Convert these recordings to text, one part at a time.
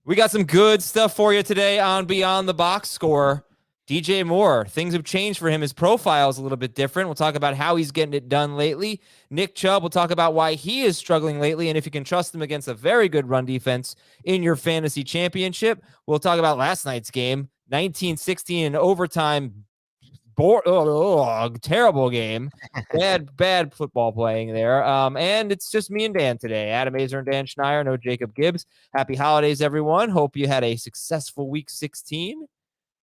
We got some good stuff for you today on Beyond the Box Score. DJ Moore, things have changed for him. His profile is a little bit different. We'll talk about how he's getting it done lately. Nick Chubb will talk about why he is struggling lately and if you can trust him against a very good run defense in your fantasy championship. We'll talk about last night's game, 19-16 in overtime. Terrible game. Bad football playing there. And it's just me and Dan today. Adam Aizer and Dan Schneier, no Jacob Gibbs. Happy holidays, everyone. Hope you had a successful week 16.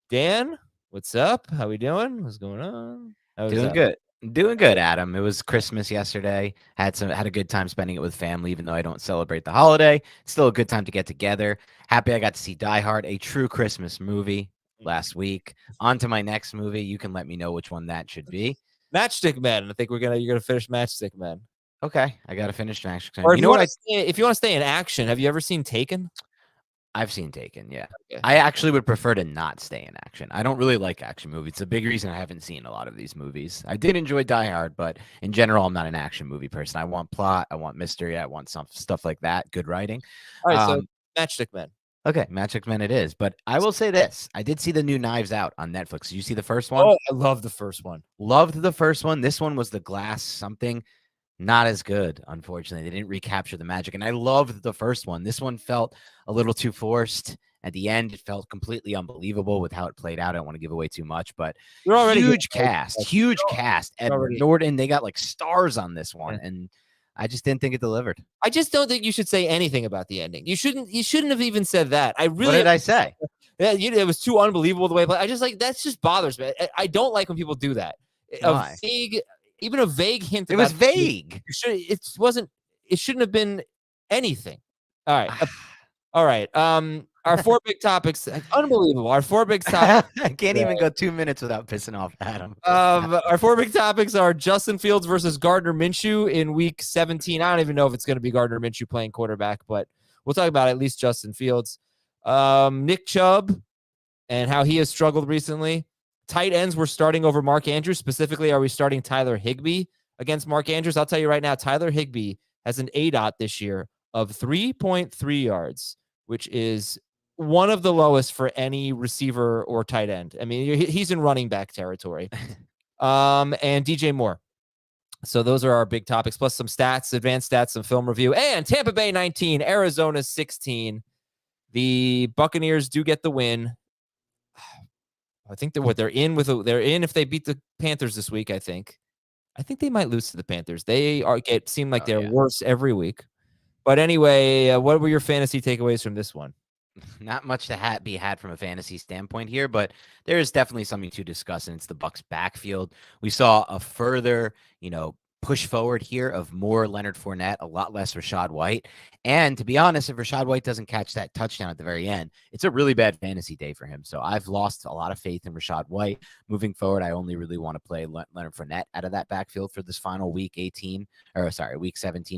Dan, what's up? How we doing? What's going on? Doing good, Adam. It was Christmas yesterday. Had a good time spending it with family, even though I don't celebrate the holiday. It's still a good time to get together. Happy I got to see Die Hard, a true Christmas movie last week. On to my next movie. You can let me know which one that should be. Matchstick Men. I think you're gonna finish Matchstick Men. Okay, I gotta finish Matchstick Men. Or if you want to stay in action, have you ever seen Taken? I've seen Taken, yeah. Okay. I actually would prefer to not stay in action. I don't really like action movies. It's a big reason I haven't seen a lot of these movies. I did enjoy Die Hard, but in general, I'm not an action movie person. I want plot, I want mystery, I want some stuff like that, good writing. All right, so Matchstick Men. Okay, Matchstick Men it is. But I will say this. I did see the new Knives Out on Netflix. Did you see the first one? Oh, I love the first one. Loved the first one. This one was the glass something. Not as good, unfortunately. They didn't recapture the magic. And I loved the first one. This one felt a little too forced. At the end, it felt completely unbelievable with how it played out. I don't want to give away too much, but huge cast. Edward Norton, they got like stars on this one, and I just didn't think it delivered. I just don't think you should say anything about the ending. You shouldn't have even said that. What did I say? It was too unbelievable the way. But I just that just bothers me. I don't like when people do that. Why? Even a vague hint. It was vague. It shouldn't have been anything. All right. All right. Our four big topics. Unbelievable. Our four big topics. I can't even go 2 minutes without pissing off Adam. Our four big topics are Justin Fields versus Gardner Minshew in week 17. I don't even know if it's going to be Gardner Minshew playing quarterback, but we'll talk about at least Justin Fields. Nick Chubb and how he has struggled recently. Tight ends we're starting over Mark Andrews. Specifically, are we starting Tyler Higbee against Mark Andrews? I'll tell you right now, Tyler Higbee has an ADOT this year of 3.3 yards, which is one of the lowest for any receiver or tight end. I mean, he's in running back territory. And DJ Moore. So those are our big topics, plus some stats, advanced stats, some film review. And Tampa Bay 19, Arizona 16. The Buccaneers do get the win. I think they're in if they beat the Panthers this week. I think they might lose to the Panthers. They seem like they're worse every week. But anyway, what were your fantasy takeaways from this one? Not much to be had from a fantasy standpoint here, but there is definitely something to discuss, and it's the Bucs backfield. We saw a further, push forward here of more Leonard Fournette, a lot less Rachaad White. And to be honest, if Rachaad White doesn't catch that touchdown at the very end, it's a really bad fantasy day for him. So I've lost a lot of faith in Rachaad White. Moving forward, I only really want to play Leonard Fournette out of that backfield for this final week 17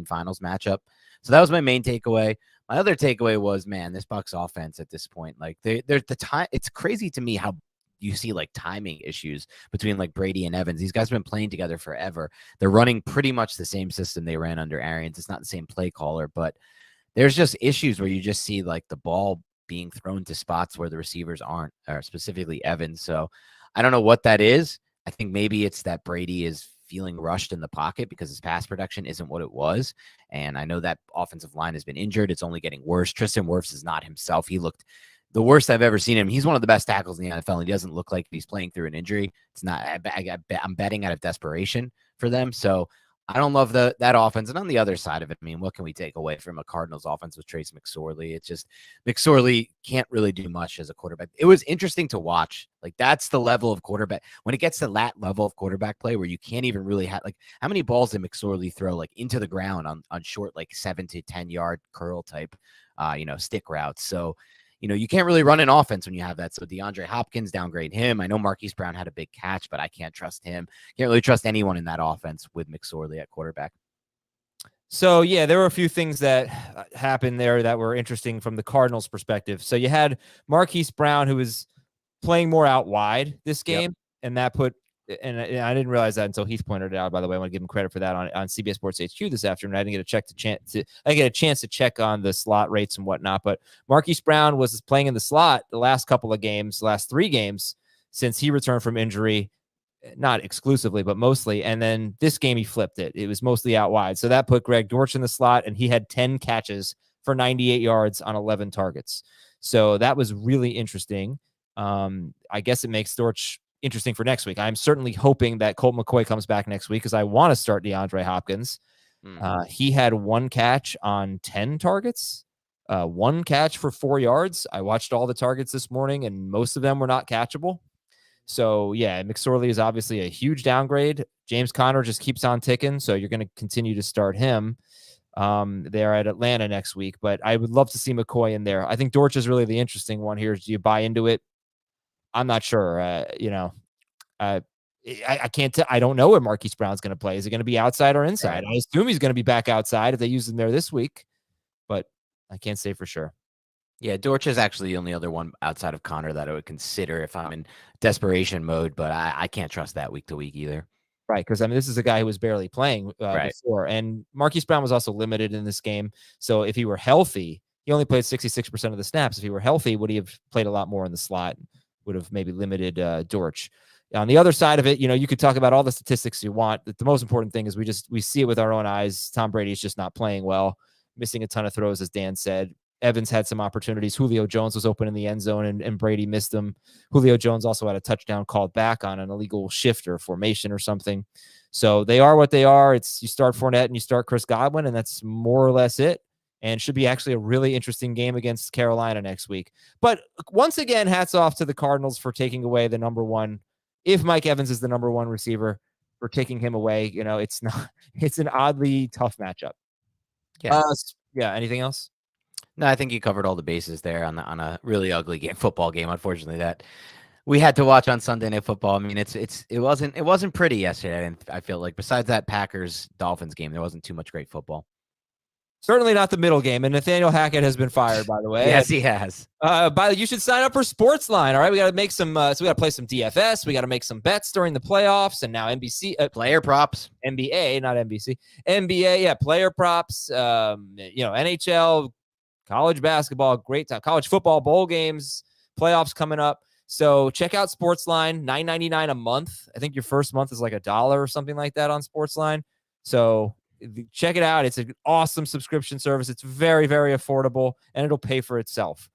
finals matchup. So that was my main takeaway. My other takeaway was, man, this Bucs offense at this point, like they're the time. It's crazy to me how you see like timing issues between like Brady and Evans. These guys have been playing together forever. They're running pretty much the same system they ran under Arians. It's not the same play caller, but there's just issues where you just see like the ball being thrown to spots where the receivers aren't, or specifically Evans. So I don't know what that is. I think maybe it's that Brady is feeling rushed in the pocket because his pass production isn't what it was. And I know that offensive line has been injured. It's only getting worse. Tristan Wirfs is not himself. He looked the worst I've ever seen him. He's one of the best tackles in the NFL, and he doesn't look like he's playing through an injury. It's not. I'm betting out of desperation for them. So I don't love that offense. And on the other side of it, I mean, what can we take away from a Cardinals offense with Trace McSorley? It's just McSorley can't really do much as a quarterback. It was interesting to watch. Like, that's the level of quarterback. When it gets to that level of quarterback play where you can't even really have, like, how many balls did McSorley throw, like, into the ground on short, like, 7 to 10 yard curl type, stick routes? So, you can't really run an offense when you have that. So DeAndre Hopkins, downgrade him. I know Marquise Brown had a big catch, but I can't trust him. Can't really trust anyone in that offense with McSorley at quarterback. So, yeah, there were a few things that happened there that were interesting from the Cardinals' perspective. So you had Marquise Brown, who was playing more out wide this game, and that put and I didn't realize that until Heath pointed it out. By the way, I want to give him credit for that on CBS Sports HQ this afternoon. I didn't get a chance to check on the slot rates and whatnot. But Marquise Brown was playing in the slot the last couple of games, last 3 games since he returned from injury. Not exclusively, but mostly. And then this game, he flipped it. It was mostly out wide. So that put Greg Dortch in the slot, and he had 10 catches for 98 yards on 11 targets. So that was really interesting. I guess it makes Dortch interesting for next week. I'm certainly hoping that Colt McCoy comes back next week because I want to start DeAndre Hopkins. He had 1 catch on 10 targets, 1 catch for 4 yards. I watched all the targets this morning, and most of them were not catchable. So, yeah, McSorley is obviously a huge downgrade. James Conner just keeps on ticking, so you're going to continue to start him. They're at Atlanta next week, but I would love to see McCoy in there. I think Dortch is really the interesting one here. Do you buy into it? I'm not sure. I can't. I don't know where Marquise Brown's going to play. Is it going to be outside or inside? Right. I assume he's going to be back outside if they use him there this week, but I can't say for sure. Yeah, Dortch is actually the only other one outside of Connor that I would consider if I'm in desperation mode, but I can't trust that week to week either. Right, because, I mean, this is a guy who was barely playing before, and Marquise Brown was also limited in this game. So if he were healthy, he only played 66% of the snaps. If he were healthy, would he have played a lot more in the slot? Would have maybe limited Dortch. On the other side of it, you could talk about all the statistics you want. The most important thing is we see it with our own eyes. Tom Brady is just not playing well, missing a ton of throws, as Dan said. Evans had some opportunities. Julio Jones was open in the end zone, and Brady missed them. Julio Jones also had a touchdown called back on an illegal shift or formation or something. So they are what they are. It's you start Fournette and you start Chris Godwin, and that's more or less it. And should be actually a really interesting game against Carolina next week. But once again, hats off to the Cardinals for taking away the number one. If Mike Evans is the number 1 receiver, for taking him away, it's an oddly tough matchup. Yeah. Anything else? No, I think you covered all the bases there on a really ugly football game. Unfortunately, that we had to watch on Sunday Night Football. I mean, it wasn't pretty yesterday. And I feel like besides that Packers Dolphins game, there wasn't too much great football. Certainly not the middle game. And Nathaniel Hackett has been fired, by the way. Yes, he has. You should sign up for Sportsline. All right, we got to make some. So we got to play some DFS. We got to make some bets during the playoffs, and now NBC player props, NBA, not NBC, NBA. Yeah, player props. NHL. College basketball, great time. College football, bowl games, playoffs coming up. So check out Sportsline, $9.99 a month. I think your first month is like $1 or something like that on Sportsline. So check it out. It's an awesome subscription service. It's very, very affordable, and it'll pay for itself.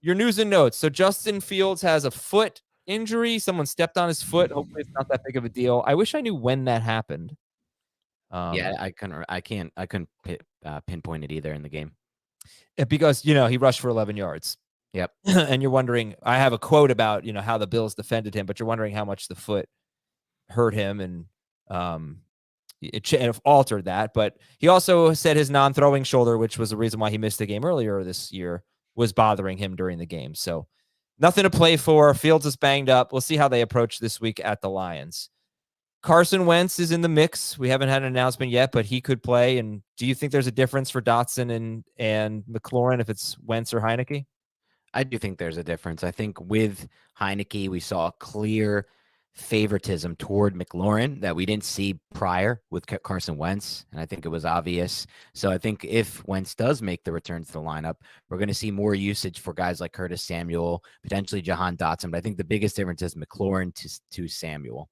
Your news and notes. So Justin Fields has a foot injury. Someone stepped on his foot. Hopefully it's not that big of a deal. I wish I knew when that happened. I couldn't pinpoint it either in the game. Because, he rushed for 11 yards. Yep. And you're wondering, I have a quote about, how the Bills defended him, but you're wondering how much the foot hurt him, and it altered that. But he also said his non-throwing shoulder, which was the reason why he missed the game earlier this year, was bothering him during the game. So nothing to play for. Fields is banged up. We'll see how they approach this week at the Lions. Carson Wentz is in the mix. We haven't had an announcement yet, but he could play. And do you think there's a difference for Dotson and McLaurin if it's Wentz or Heineke? I do think there's a difference. I think with Heineke, we saw a clear favoritism toward McLaurin that we didn't see prior with Carson Wentz, and I think it was obvious. So I think if Wentz does make the return to the lineup, we're going to see more usage for guys like Curtis Samuel, potentially Jahan Dotson. But I think the biggest difference is McLaurin to Samuel.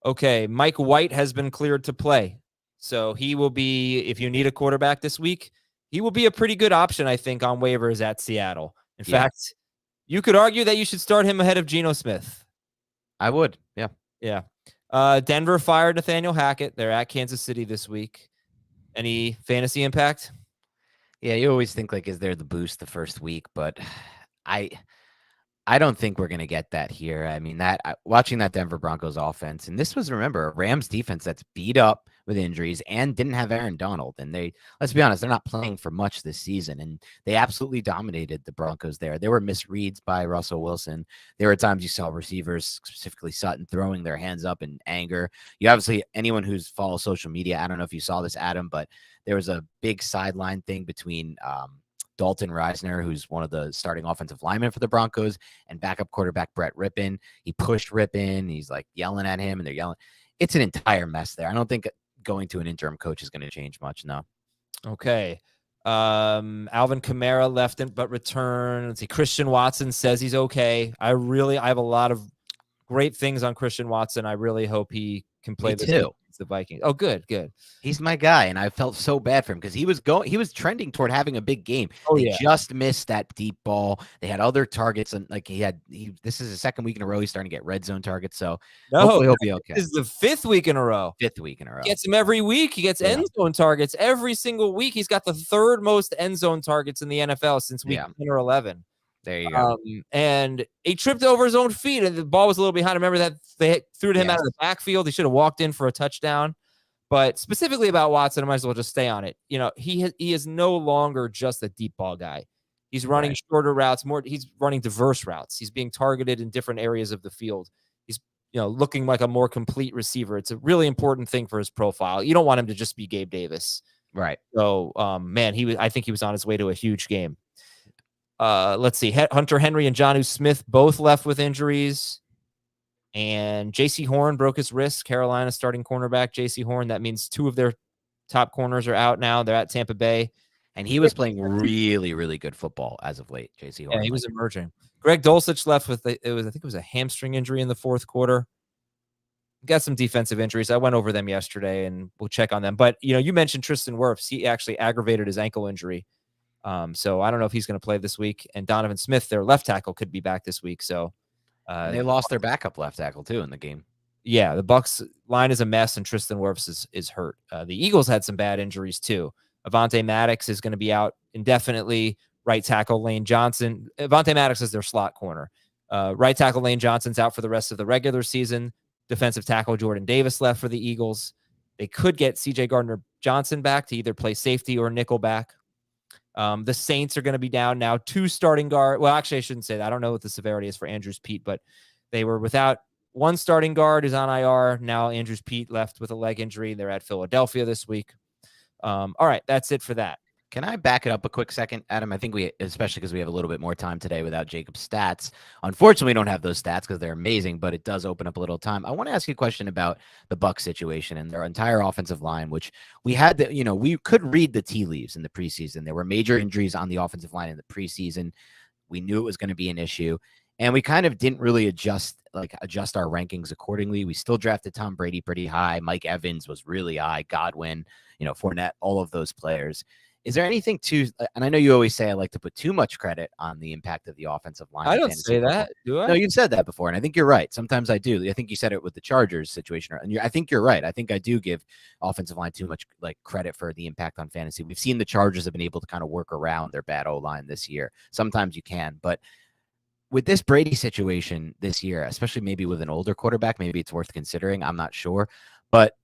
Okay, Mike White has been cleared to play. So he will be, if you need a quarterback this week, he will be a pretty good option, I think, on waivers at Seattle. In fact, you could argue that you should start him ahead of Geno Smith. I would, yeah. Yeah. Denver fired Nathaniel Hackett. They're at Kansas City this week. Any fantasy impact? Yeah, you always think, is there the boost the first week? But I don't think we're going to get that here. I mean, watching that Denver Broncos offense, and this was, remember, a Rams defense that's beat up with injuries and didn't have Aaron Donald. And let's be honest, they're not playing for much this season. And they absolutely dominated the Broncos there. There were misreads by Russell Wilson. There were times you saw receivers, specifically Sutton, throwing their hands up in anger. You obviously, anyone who's follows social media, I don't know if you saw this, Adam, but there was a big sideline thing between Dalton Reisner, who's one of the starting offensive linemen for the Broncos, and backup quarterback Brett Rippon. He pushed Rippon. He's like yelling at him, and they're yelling. It's an entire mess there. I don't think going to an interim coach is going to change much. No. Okay. Alvin Kamara left but returned. Let's see. Christian Watson says he's okay. I have a lot of great things on Christian Watson. I really hope he can play this against the Vikings. Oh, good. He's my guy, and I felt so bad for him because he was trending toward having a big game. They just missed that deep ball. They had other targets, and like this is the second week in a row he's starting to get red zone targets. So hopefully he'll be okay. This is the fifth week in a row. He gets him every week. He gets end zone targets every single week. He's got the third most end zone targets in the NFL since week 10 or 11. There you go. And he tripped over his own feet, and the ball was a little behind. Remember that they threw to him out of the backfield. He should have walked in for a touchdown. But specifically about Watson, I might as well just stay on it. He is no longer just a deep ball guy. He's running shorter routes, he's running diverse routes. He's being targeted in different areas of the field. He's looking like a more complete receiver. It's a really important thing for his profile. You don't want him to just be Gabe Davis. Right. So, I think he was on his way to a huge game. Let's see. Hunter Henry and Jonnu Smith both left with injuries. And J.C. Horn broke his wrist. Carolina starting cornerback J.C. Horn. That means two of their top corners are out now. They're at Tampa Bay. And he was playing really, really good football as of late, J.C. Horn. Yeah, he was emerging. Greg Dulcich left with I think it was a hamstring injury in the fourth quarter. Got some defensive injuries. I went over them yesterday, and we'll check on them. But, you mentioned Tristan Wirfs. He actually aggravated his ankle injury. So I don't know if he's going to play this week. And Donovan Smith, their left tackle, could be back this week. So and they lost their backup left tackle too in the game. Yeah, the Bucs line is a mess, and Tristan Wirfs is hurt. The Eagles had some bad injuries too. Avonte Maddox is going to be out indefinitely. Right tackle Lane Johnson. Avonte Maddox is their slot corner. Right tackle Lane Johnson's out for the rest of the regular season. Defensive tackle Jordan Davis left for the Eagles. They could get C.J. Gardner Johnson back to either play safety or nickel back. The Saints are going to be down now. Two starting guard. Well, actually, I shouldn't say that. I don't know what the severity is for Andrews Pete, but they were without one starting guard who's on IR. Now Andrews Pete left with a leg injury. They're at Philadelphia this week. All right, that's it for that. Can I back it up a quick second, Adam? I think especially because we have a little bit more time today without Jacob's stats. Unfortunately, we don't have those stats because they're amazing, but it does open up a little time. I want to ask you a question about the Bucs situation and their entire offensive line, which we had we could read the tea leaves in the preseason. There were major injuries on the offensive line in the preseason. We knew it was going to be an issue, and we kind of didn't really adjust our rankings accordingly. We still drafted Tom Brady pretty high. Mike Evans was really high. Godwin, Fournette, all of those players. Is there anything and I know you always say I like to put too much credit on the impact of the offensive line. I don't say that, do I? No, you've said that before, and I think you're right. Sometimes I do. I think you said it with the Chargers situation, and I think you're right. I think I do give offensive line too much credit for the impact on fantasy. We've seen the Chargers have been able to kind of work around their bad O-line this year. Sometimes you can, but with this Brady situation this year, especially maybe with an older quarterback, maybe it's worth considering. I'm not sure, but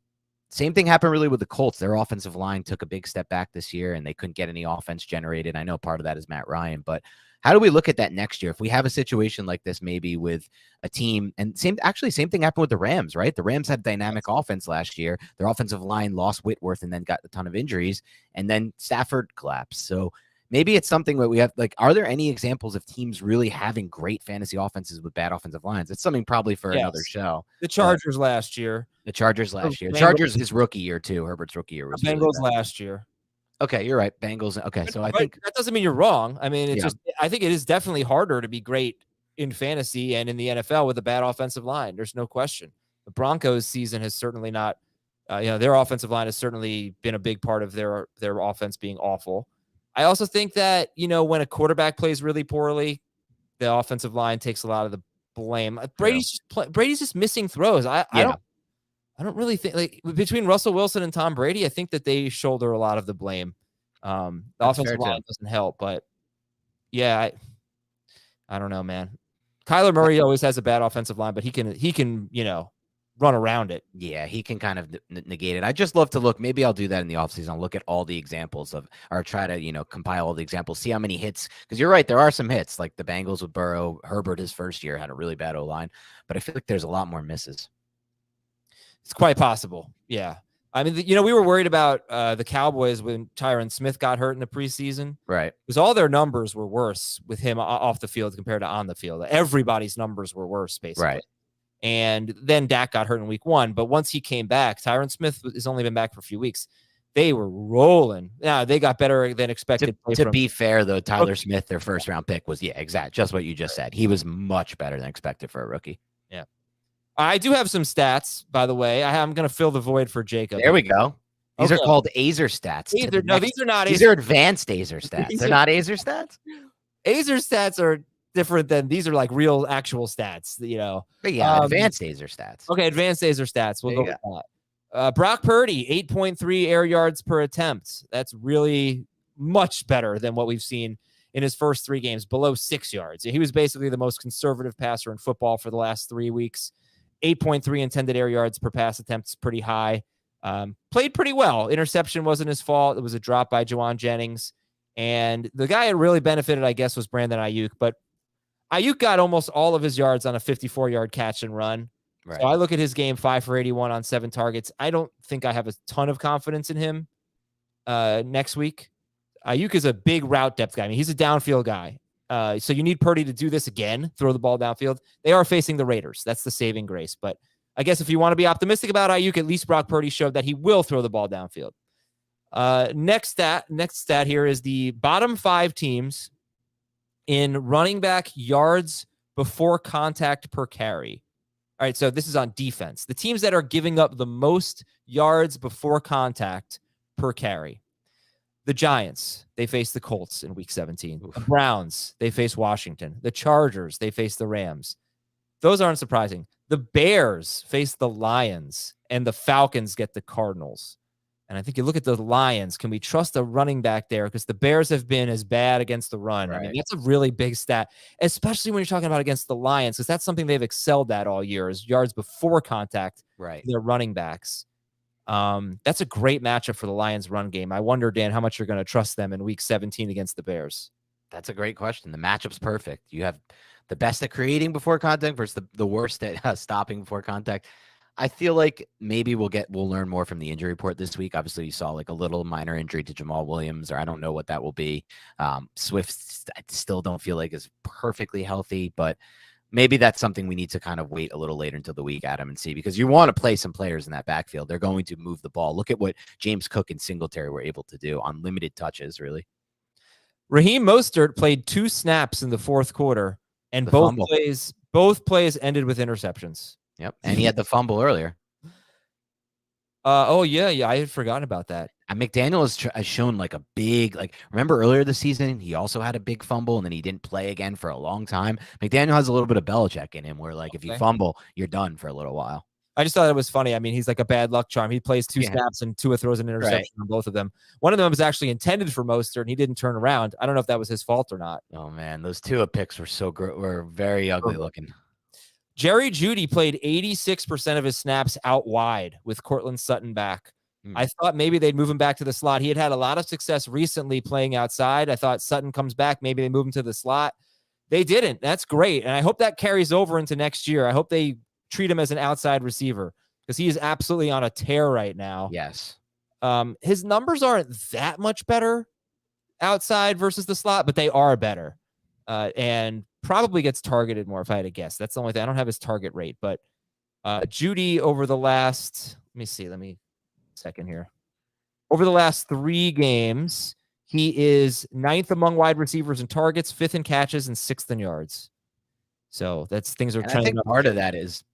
same thing happened really with the Colts. Their offensive line took a big step back this year, and they couldn't get any offense generated. I know part of that is Matt Ryan, but how do we look at that next year? If we have a situation like this, maybe with a team, and same thing happened with the Rams, right? The Rams had dynamic offense last year. Their offensive line lost Whitworth and then got a ton of injuries, and then Stafford collapsed. So maybe it's something that we have, are there any examples of teams really having great fantasy offenses with bad offensive lines? It's something probably for another show. The Chargers last year. The Chargers his rookie year too. Herbert's rookie year was Bengals really last year. Okay, you're right. Bengals. Okay, so I think that doesn't mean you're wrong. I mean, I think it is definitely harder to be great in fantasy and in the NFL with a bad offensive line. There's no question. The Broncos season has certainly not, their offensive line has certainly been a big part of their offense being awful. I also think that, when a quarterback plays really poorly, the offensive line takes a lot of the blame. Brady's just missing throws. I don't really think between Russell Wilson and Tom Brady, I think that they shoulder a lot of the blame. The offensive line doesn't help, but I don't know, man. Kyler Murray always has a bad offensive line, but he can run around it. Yeah, he can kind of negate it. I just love to look. Maybe I'll do that in the offseason. I'll look at all the examples or try to, compile all the examples, see how many hits. Because you're right, there are some hits, like the Bengals with Burrow. Herbert, his first year, had a really bad O-line. But I feel like there's a lot more misses. It's quite possible. Yeah. I mean, we were worried about the Cowboys when Tyron Smith got hurt in the preseason. Right. Because all their numbers were worse with him off the field compared to on the field. Everybody's numbers were worse, basically. Right. And then Dak got hurt in week 1. But once he came back, Tyron Smith has only been back for a few weeks. They were rolling. Yeah, they got better than expected. To be fair, though, Tyler Smith, their first-round pick, was, just what you just said. He was much better than expected for a rookie. Yeah. I do have some stats, by the way. I'm going to fill the void for Jacob. There we go. These are called Aizer stats. No, these are not. These are advanced Aizer stats. They're not Aizer stats? Aizer stats are different than these are like real actual stats, But yeah, advanced Aizer stats. Okay, advanced Aizer stats. We'll go with that. Brock Purdy, 8.3 air yards per attempt. That's really much better than what we've seen in his first 3 games, below 6 yards. He was basically the most conservative passer in football for the last 3 weeks. 8.3 intended air yards per pass attempt is pretty high. Played pretty well. Interception wasn't his fault. It was a drop by Juwan Jennings. And the guy that really benefited, I guess, was Brandon Ayuk. But Ayuk got almost all of his yards on a 54-yard catch and run. Right. So I look at his game, 5 for 81 on 7 targets. I don't think I have a ton of confidence in him next week. Ayuk is a big route depth guy. I mean, he's a downfield guy. So you need Purdy to do this again, throw the ball downfield. They are facing the Raiders. That's the saving grace. But I guess if you want to be optimistic about Ayuk, at least Brock Purdy showed that he will throw the ball downfield. Next stat here is the bottom 5 teams in running back yards before contact per carry. All right, so this is on defense. The teams that are giving up the most yards before contact per carry. The Giants, they face the Colts in week 17. The Browns, they face Washington. The Chargers, they face the Rams. Those aren't surprising. The Bears face the Lions, and the Falcons get the Cardinals. And I think you look at the Lions, can we trust a running back there? Because the Bears have been as bad against the run. Right. I mean, that's a really big stat, especially when you're talking about against the Lions, because that's something they've excelled at all year is yards before contact. Right. Their running backs. That's a great matchup for the Lions run game. I wonder, Dan, how much you're going to trust them in week 17 against the Bears. That's a great question. The matchup's perfect. You have the best at creating before contact versus the worst at stopping before contact. I feel like maybe we'll learn more from the injury report this week. Obviously, you saw like a little minor injury to Jamal Williams, or I don't know what that will be. Swift, I still don't feel like is perfectly healthy, but maybe that's something we need to kind of wait a little later until the week, Adam, and see, because you want to play some players in that backfield. They're going to move the ball. Look at what James Cook and Singletary were able to do on limited touches, really. Raheem Mostert played 2 snaps in the fourth quarter, and both plays ended with interceptions. Yep, and he had the fumble earlier. I had forgotten about that. And McDaniel has shown like a big, remember earlier this season, he also had a big fumble and then he didn't play again for a long time. McDaniel has a little bit of Belichick in him where if you fumble, you're done for a little while. I just thought it was funny. I mean, he's like a bad luck charm. He plays 2 snaps and Tua throws an interception on both of them. One of them was actually intended for Mostert and he didn't turn around. I don't know if that was his fault or not. Oh man, those Tua picks were very ugly looking. Jerry Jeudy played 86% of his snaps out wide with Cortland Sutton back. I thought maybe they'd move him back to the slot. He had a lot of success recently playing outside. I thought Sutton comes back. Maybe they move him to the slot. They didn't. That's great. And I hope that carries over into next year. I hope they treat him as an outside receiver because he is absolutely on a tear right now. Yes. His numbers aren't that much better outside versus the slot, but they are better. And probably gets targeted more if I had to guess. That's the only thing. I don't have his target rate, but Jeudy over the last, second here. Over the last 3 games, he is 9th among wide receivers in targets, 5th in catches, and 6th in yards. So that's things are trending. I think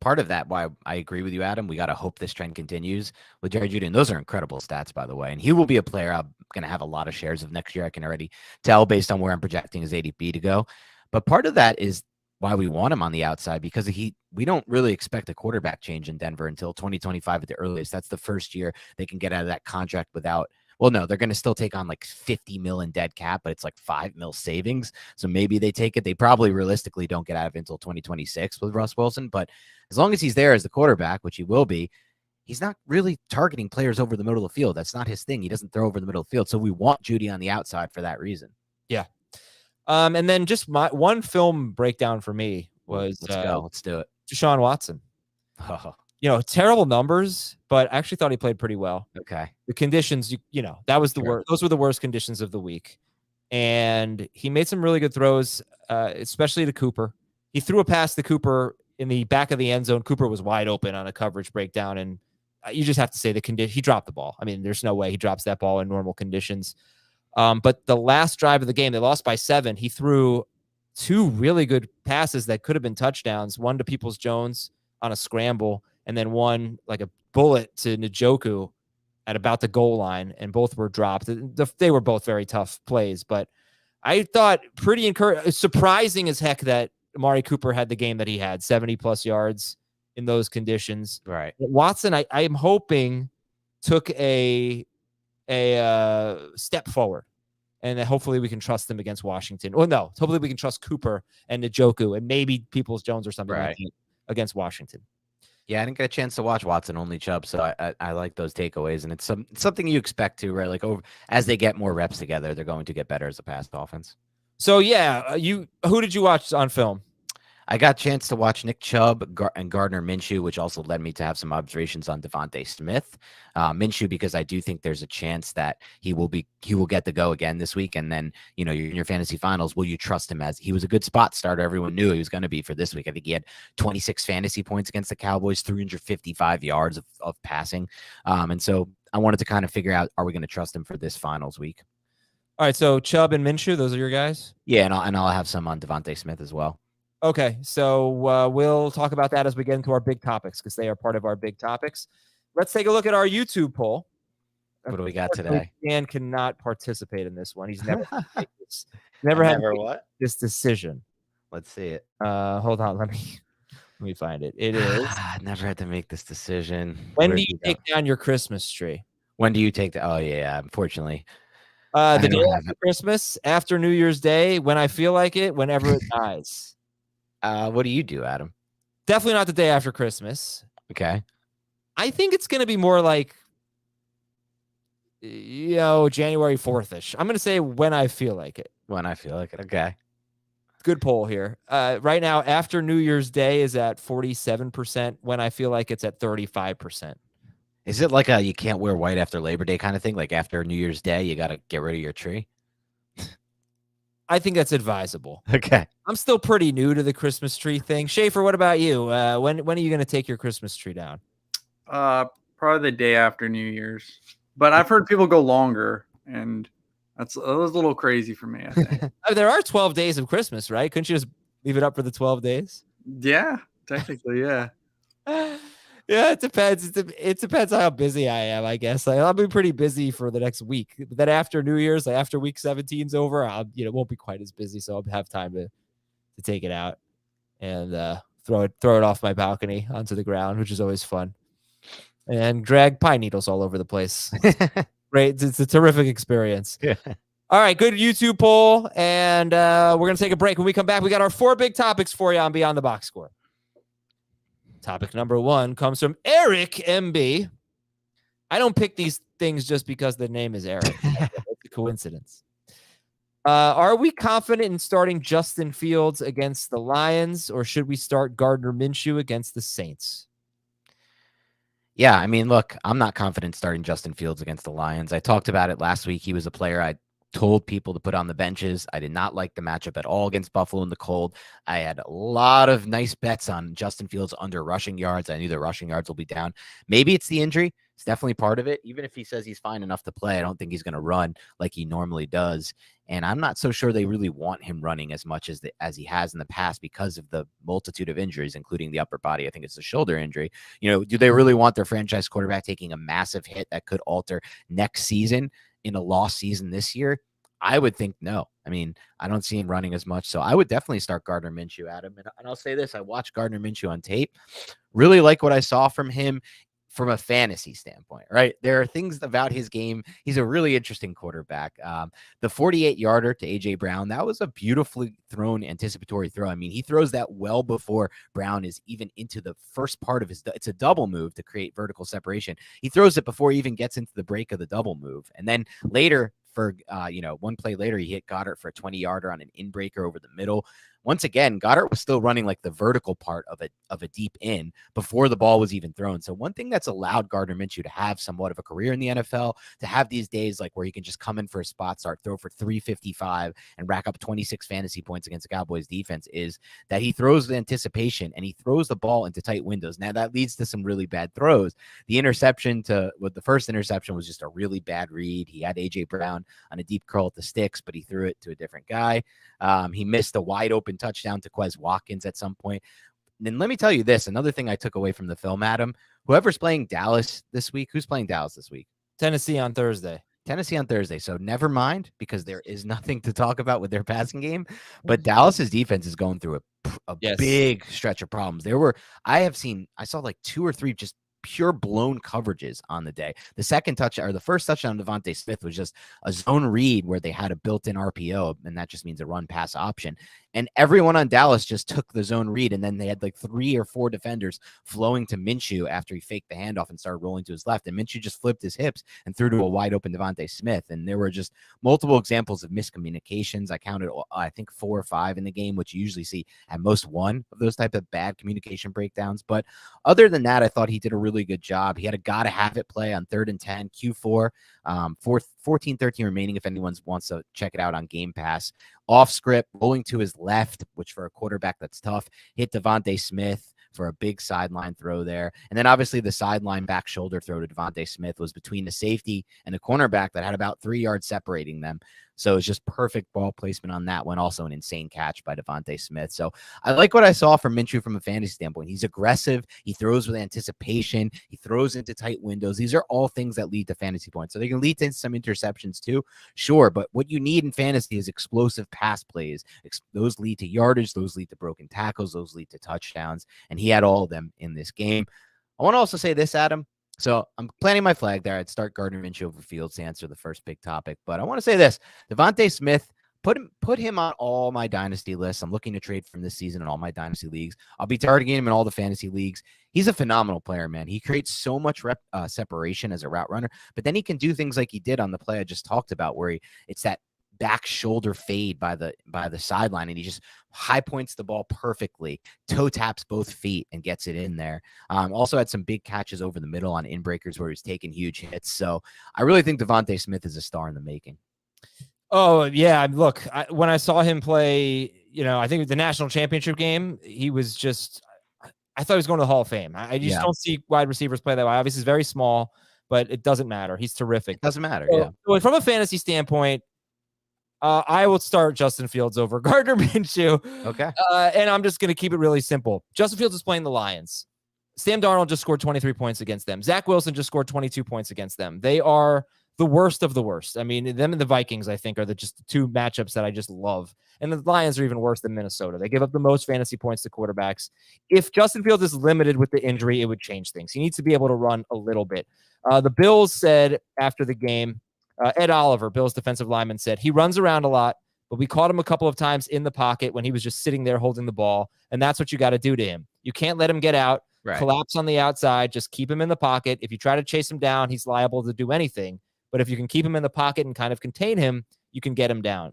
part of that why I agree with you, Adam. We got to hope this trend continues with Jerry Jeudy. And those are incredible stats, by the way. And he will be a player I'm going to have a lot of shares of next year. I can already tell based on where I'm projecting his ADP to go. But part of that is why we want him on the outside, because we don't really expect a quarterback change in Denver until 2025 at the earliest. That's the first year they can get out of that contract without. Well, no, they're going to still take on like $50 million dead cap, but it's like $5 million savings. So maybe they take it. They probably realistically don't get out of it until 2026 with Russ Wilson. But as long as he's there as the quarterback, which he will be, he's not really targeting players over the middle of the field. That's not his thing. He doesn't throw over the middle of the field. So we want Jeudy on the outside for that reason. Yeah. And then just one film breakdown for me was let's do it. Deshaun Watson. terrible numbers, but I actually thought he played pretty well. Okay. The conditions, that was the worst. Those were the worst conditions of the week. And he made some really good throws, especially to Cooper. He threw a pass to Cooper in the back of the end zone. Cooper was wide open on a coverage breakdown, and you just have to say he dropped the ball. I mean, there's no way he drops that ball in normal conditions. But the last drive of the game, they lost by 7. He threw 2 really good passes that could have been touchdowns. One to Peoples-Jones on a scramble, and then one like a bullet to Njoku at about the goal line, and both were dropped. They were both very tough plays, but I thought pretty surprising as heck that Amari Cooper had the game that he had, 70+ yards in those conditions. Right. Watson, I'm hoping, took a step forward, and hopefully we can trust them against Washington. Well, no, hopefully we can trust Cooper and Njoku and maybe Peoples-Jones or something like that against Washington. Yeah, I didn't get a chance to watch Watson, only Chubb, so I like those takeaways, and it's something you expect to, right? Like as they get more reps together, they're going to get better as a pass offense. So yeah, who did you watch on film? I got a chance to watch Nick Chubb and Gardner Minshew, which also led me to have some observations on Devontae Smith. Minshew, because I do think there's a chance that he will get the go again this week. And then, you're in your fantasy finals. Will you trust him as he was a good spot starter? Everyone knew he was going to be for this week. I think he had 26 fantasy points against the Cowboys, 355 yards of passing. And so I wanted to kind of figure out, are we going to trust him for this finals week? All right. So Chubb and Minshew, those are your guys? Yeah. And I'll have some on Devontae Smith as well. Okay, so we'll talk about that as we get into our big topics, because they are part of our big topics. Let's take a look at our YouTube poll. What do we got today? Dan cannot participate in this one. He's never had this decision. Let's see it. Hold on, let me find it. It is. I never had to make this decision. When do you take down your Christmas tree? When do you take the? Oh yeah, unfortunately. The day after Christmas, after New Year's Day, when I feel like it, whenever it dies. What do you do, Adam? Definitely not the day after Christmas. Okay. I think it's going to be more like, January 4th-ish. I'm going to say when I feel like it. When I feel like it. Okay. Good poll here. Right now, after New Year's Day is at 47%. When I feel like it's at 35%. Is it like you can't wear white after Labor Day kind of thing? Like after New Year's Day, you got to get rid of your tree? I think that's advisable. Okay. I'm still pretty new to the Christmas tree thing. Schaefer, what about you? When are you going to take your Christmas tree down? Probably the day after New Year's. But I've heard people go longer, and that was a little crazy for me, I think. There are 12 days of Christmas, right? Couldn't you just leave it up for the 12 days? Yeah, technically, yeah. Yeah, it depends. It depends on how busy I am, I guess. I'll be pretty busy for the next week. But then after New Year's, after week 17's over, won't be quite as busy, so I'll have time to take it out and throw it off my balcony onto the ground, which is always fun, and drag pine needles all over the place. Great, it's a terrific experience. Yeah. All right, good YouTube poll, and we're gonna take a break. When we come back, we got our 4 big topics for you on Beyond the Box Score. Topic number 1 comes from Eric MB. I don't pick these things just because the name is Eric. It's a coincidence. Are we confident in starting Justin Fields against the Lions, or should we start Gardner Minshew against the Saints? Yeah, I mean, look, I'm not confident starting Justin Fields against the Lions. I talked about it last week. He was a player I told people to put on the benches. I did not like the matchup at all against Buffalo in the cold. I had a lot of nice bets on Justin Fields under rushing yards. I knew the rushing yards will be down. Maybe it's the injury. It's definitely part of it. Even if he says he's fine enough to play, I don't think he's going to run like he normally does. And I'm not so sure they really want him running as much as he has in the past because of the multitude of injuries, including the upper body. I think it's a shoulder injury. Do they really want their franchise quarterback taking a massive hit that could alter next season in a lost season this year? I would think no. I mean, I don't see him running as much. So I would definitely start Gardner Minshew, Adam. And I'll say this. I watched Gardner Minshew on tape. Really like what I saw from him from a fantasy standpoint, right? There are things about his game. He's a really interesting quarterback. The 48-yarder to A.J. Brown, that was a beautifully thrown anticipatory throw. I mean, he throws that well before Brown is even into the first part of it's a double move to create vertical separation. He throws it before he even gets into the break of the double move. And then later, one play later, he hit Goddard for a 20-yarder on an in-breaker over the middle. once again, Goddard was still running like the vertical part of a deep in before the ball was even thrown. So one thing that's allowed Gardner Minshew to have somewhat of a career in the NFL, to have these days like where he can just come in for a spot start, throw for 355 and rack up 26 fantasy points against the Cowboys defense, is that he throws with anticipation and he throws the ball into tight windows. Now that leads to some really bad throws. The first interception was just a really bad read. He had AJ Brown on a deep curl at the sticks, but he threw it to a different guy. He missed a wide open touchdown to Quez Watkins at some point. And then let me tell you this, another thing I took away from the film, Adam, whoever's playing Dallas this week, who's playing Dallas this week? Tennessee on Thursday. So never mind, because there is nothing to talk about with their passing game. But Dallas's defense is going through a big stretch of problems. I saw like 2 or 3 just pure blown coverages on the day. The first touchdown of Devontae Smith was just a zone read where they had a built-in RPO, and that just means a run pass option. And everyone on Dallas just took the zone read, and then they had like 3 or 4 defenders flowing to Minshew after he faked the handoff and started rolling to his left. And Minshew just flipped his hips and threw to a wide open Devontae Smith. And there were just multiple examples of miscommunications. I counted, I think, 4 or 5 in the game, which you usually see at most 1 of those type of bad communication breakdowns. But other than that, I thought he did a really good job. He had a gotta have it play on 3rd and 10, Q4, 14-13 remaining if anyone wants to check it out on Game Pass. Off script, rolling to his left, which for a quarterback that's tough, hit Devontae Smith for a big sideline throw there. And then obviously the sideline back shoulder throw to Devontae Smith was between the safety and the cornerback that had about 3 yards separating them. So it's just perfect ball placement on that one. Also an insane catch by Devontae Smith. So I like what I saw from Minshew from a fantasy standpoint. He's aggressive. He throws with anticipation. He throws into tight windows. These are all things that lead to fantasy points. So they can lead to some interceptions too. Sure. But what you need in fantasy is explosive pass plays. Those lead to yardage. Those lead to broken tackles. Those lead to touchdowns. And he had all of them in this game. I want to also say this, Adam. So I'm planting my flag there. I'd start Gardner Minshew over Fields to answer the first big topic. But I want to say this. Devontae Smith, put him on all my dynasty lists. I'm looking to trade from this season in all my dynasty leagues. I'll be targeting him in all the fantasy leagues. He's a phenomenal player, man. He creates so much separation as a route runner, but then he can do things like he did on the play I just talked about, where it's that back shoulder fade by the sideline, and he just high points the ball perfectly, toe taps both feet and gets it in there. Also had some big catches over the middle on in breakers where he's taking huge hits. So I really think Devontae Smith is a star in the making. Oh yeah, look, when I saw him play, I think the national championship game, he was just, I thought he was going to the Hall of Fame. I just don't see wide receivers play that way. Obviously he's very small, but it doesn't matter. He's terrific. It doesn't matter. So from a fantasy standpoint, I will start Justin Fields over Gardner Minshew. Okay. And I'm just going to keep it really simple. Justin Fields is playing the Lions. Sam Darnold just scored 23 points against them. Zach Wilson just scored 22 points against them. They are the worst of the worst. I mean, them and the Vikings, I think, are just the 2 matchups that I just love. And the Lions are even worse than Minnesota. They give up the most fantasy points to quarterbacks. If Justin Fields is limited with the injury, it would change things. He needs to be able to run a little bit. The Bills said after the game, Ed Oliver, Bills defensive lineman, said he runs around a lot, but we caught him a couple of times in the pocket when he was just sitting there holding the ball, and that's what you got to do to him. You can't let him get out, collapse on the outside, just keep him in the pocket. If you try to chase him down, he's liable to do anything, but if you can keep him in the pocket and kind of contain him, you can get him down.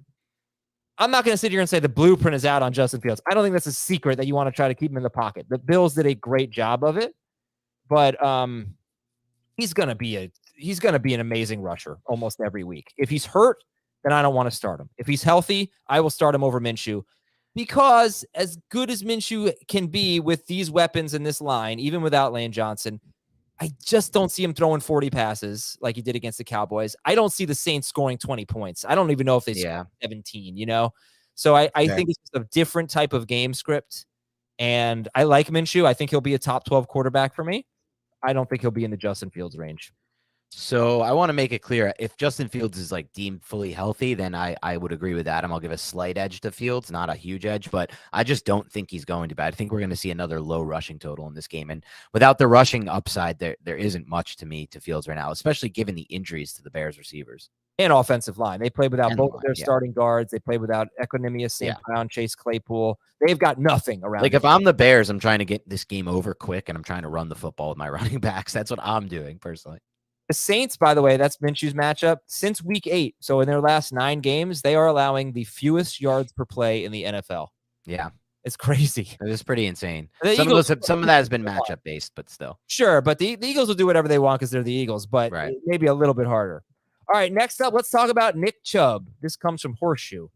I'm not going to sit here and say the blueprint is out on Justin Fields. I don't think that's a secret that you want to try to keep him in the pocket. The Bills did a great job of it, but he's going to be an amazing rusher almost every week. If he's hurt, then I don't want to start him. If he's healthy, I will start him over Minshew, because as good as Minshew can be with these weapons in this line, even without Lane Johnson, I just don't see him throwing 40 passes like he did against the Cowboys. I don't see the Saints scoring 20 points. I don't even know if they scored 17, So I think it's just a different type of game script. And I like Minshew. I think he'll be a top 12 quarterback for me. I don't think he'll be in the Justin Fields range. So I want to make it clear, if Justin Fields is like deemed fully healthy, then I would agree with Adam. I'll give a slight edge to Fields, not a huge edge, but I just don't think he's going to be. I think we're going to see another low rushing total in this game. And without the rushing upside, there isn't much to me to Fields right now, especially given the injuries to the Bears receivers. And offensive line. They played without both of their starting guards. They played without Equanimous, St. Brown, Chase Claypool. They've got nothing around. Like if I'm the Bears, I'm trying to get this game over quick, and I'm trying to run the football with my running backs. That's what I'm doing personally. The Saints, by the way, that's Minshew's matchup since week 8. So in their last 9 games, they are allowing the fewest yards per play in the NFL. Yeah, It's crazy. it was pretty insane. The Some Eagles- of that has been matchup based, but still. Sure, but the Eagles will do whatever they want because they're the Eagles, but Right. maybe a little bit harder. All right, next up, let's talk about Nick Chubb. This comes from Horseshoe.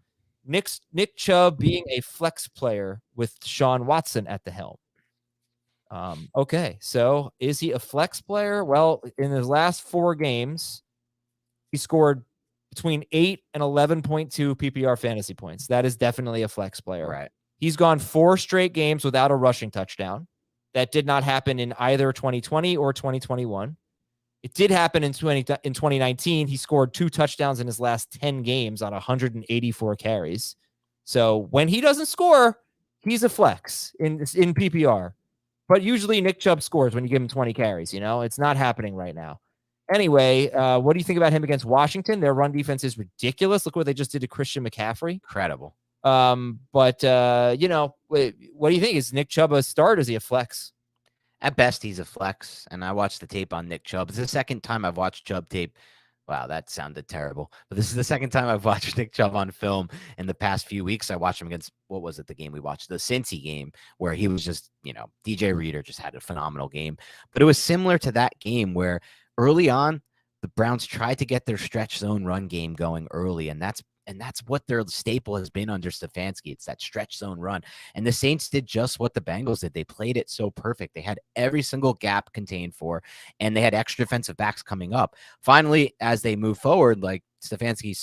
Nick Chubb being a flex player with Deshaun Watson at the helm. Okay, so is he a flex player? Well, in his last 4 games, he scored between 8 and 11.2 PPR fantasy points. That is definitely a flex player. Right. He's gone 4 straight games without a rushing touchdown. That did not happen in either 2020 or 2021. It did happen in 2019. He scored 2 touchdowns in his last 10 games on 184 carries. So when he doesn't score, he's a flex in PPR. But usually Nick Chubb scores when you give him 20 carries. It's not happening right now. Anyway, what do you think about him against Washington? Their run defense is ridiculous. Look what they just did to Christian McCaffrey. Incredible. But what do you think? Is Nick Chubb a start? Or is he a flex? At best, he's a flex, and I watched the tape on Nick Chubb. It's the second time I've watched Chubb tape. Wow, that sounded terrible. But this is the second time I've watched Nick Chubb on film in the past few weeks. I watched him against, what was it, the game we watched? The Cincy game, where he was just, DJ Reader just had a phenomenal game. But it was similar to that game where early on, the Browns tried to get their stretch zone run game going early, and that's what their staple has been under Stefanski. It's that stretch zone run. And the Saints did just what the Bengals did. They played it so perfect. They had every single gap contained for, and they had extra defensive backs coming up. Finally, as they move forward, like Stefanski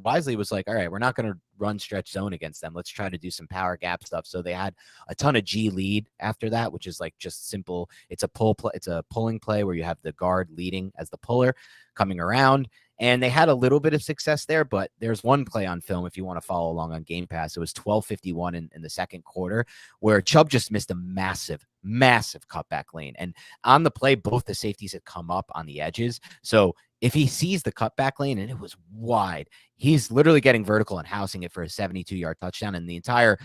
wisely was like, all right, we're not going to run stretch zone against them. Let's try to do some power gap stuff. So they had a ton of G lead after that, which is like just simple. It's a pull play. It's a pulling play where you have the guard leading as the puller coming around. And they had a little bit of success there, but there's one play on film if you want to follow along on Game Pass. It was 12:51 in the second quarter where Chubb just missed a massive cutback lane. And on the play, both the safeties had come up on the edges. So if he sees the cutback lane and it was wide, he's literally getting vertical and housing it for a 72-yard touchdown. And the entire,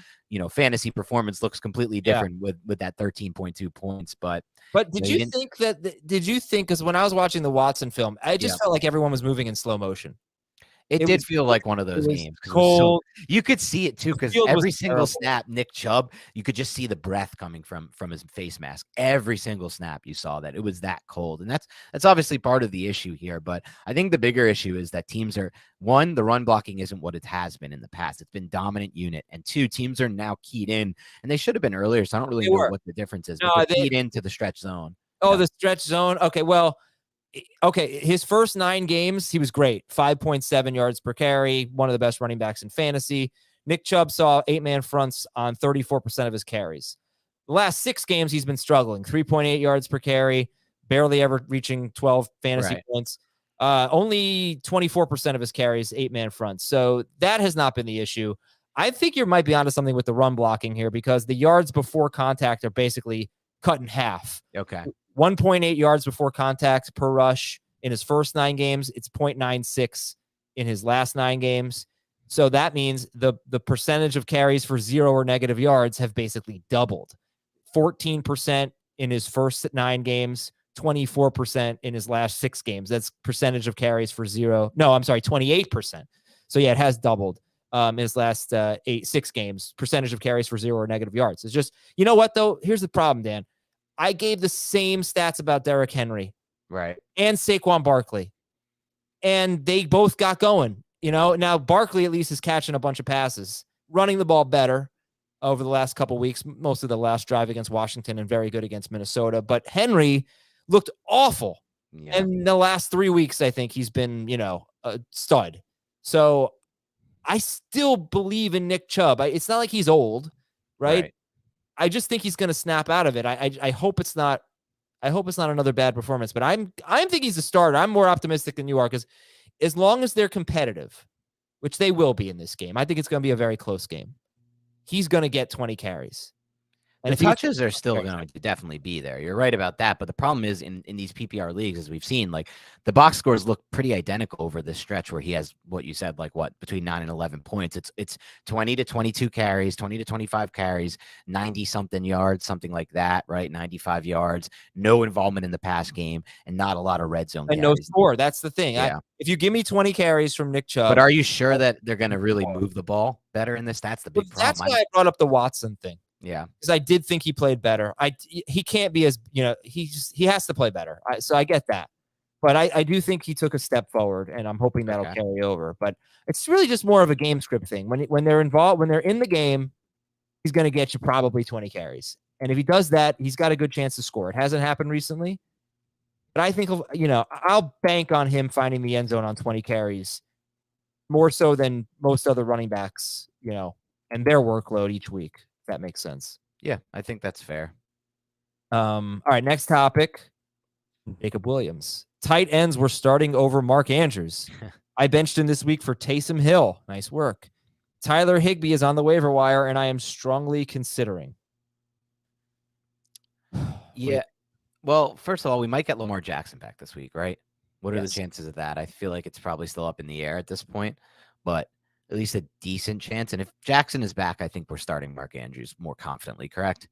fantasy performance looks completely different with that 13.2 points. But did you think, because when I was watching the Watson film, I just felt like everyone was moving in slow motion. It did feel like one of those games. Cold. You could see it too, because every single snap, Nick Chubb, you could just see the breath coming from his face mask. Every single snap, you saw that it was that cold, and that's obviously part of the issue here. But I think the bigger issue is that teams are, one, the run blocking isn't what it has been in the past. It's been dominant unit, and two, teams are now keyed in, and they should have been earlier. So I don't really know what the difference is. But they're keyed into the stretch zone. Oh, the stretch zone. Okay, well. Okay, his first 9 games, he was great. 5.7 yards per carry, one of the best running backs in fantasy. Nick Chubb saw 8-man fronts on 34% of his carries. The last 6 games, he's been struggling. 3.8 yards per carry, barely ever reaching 12 fantasy points. Only 24% of his carries, 8-man fronts. So that has not been the issue. I think you might be onto something with the run blocking here, because the yards before contact are basically cut in half. Okay. 1.8 yards before contact per rush in his first 9 games. It's 0.96 in his last 9 games. So that means the percentage of carries for 0 or negative yards have basically doubled. 14% in his first 9 games, 24% in his last 6 games. That's percentage of carries for 0. No, I'm sorry, 28%. So yeah, it has doubled in his last 6 games. Percentage of carries for 0 or negative yards. It's just, you know what though? Here's the problem, Dan. I gave the same stats about Derrick Henry, right, and Saquon Barkley, and they both got going. Now Barkley at least is catching a bunch of passes, running the ball better over the last couple weeks, mostly the last drive against Washington and very good against Minnesota. But Henry looked awful, and the last 3 weeks I think he's been, a stud. So I still believe in Nick Chubb. It's not like he's old, right? I just think he's going to snap out of it. I hope it's not. I hope it's not another bad performance. But I'm thinking he's a starter. I'm more optimistic than you are, because as long as they're competitive, which they will be in this game, I think it's going to be a very close game. He's going to get 20 carries. And the if he gets touches are still going to definitely be there. You're right about that. But the problem is in these PPR leagues, as we've seen, like the box scores look pretty identical over this stretch where he has what you said, like between 9 and 11 points. It's 20 to 22 carries, 20 to 25 carries, 90 something yards, something like that, right? 95 yards, no involvement in the pass game, and not a lot of red zone and carries. no score. That's the thing. Yeah. If you give me 20 carries from Nick Chubb, But are you sure that they're going to really move the ball better in this? That's the big problem. That's why I brought up the Watson thing. Yeah, because I did think he played better. He can't be as he has to play better. So I get that, but I do think he took a step forward, and I'm hoping that'll carry over. But it's really just more of a game script thing. When they're involved, when they're in the game, he's going to get you probably 20 carries, and if he does that, he's got a good chance to score. It hasn't happened recently, but I think I'll bank on him finding the end zone on 20 carries more so than most other running backs, and their workload each week. That makes sense. Yeah, I think that's fair. All right, next topic. Jacob Williams. Tight ends were starting over Mark Andrews. I benched him this week for Taysom Hill. Nice work. Tyler Higbee is on the waiver wire, and I am strongly considering. Yeah. Well, first of all, we might get Lamar Jackson back this week, right? What are the chances of that? I feel like it's probably still up in the air at this point, but at least a decent chance. And if Jackson is back, I think we're starting Mark Andrews more confidently, correct?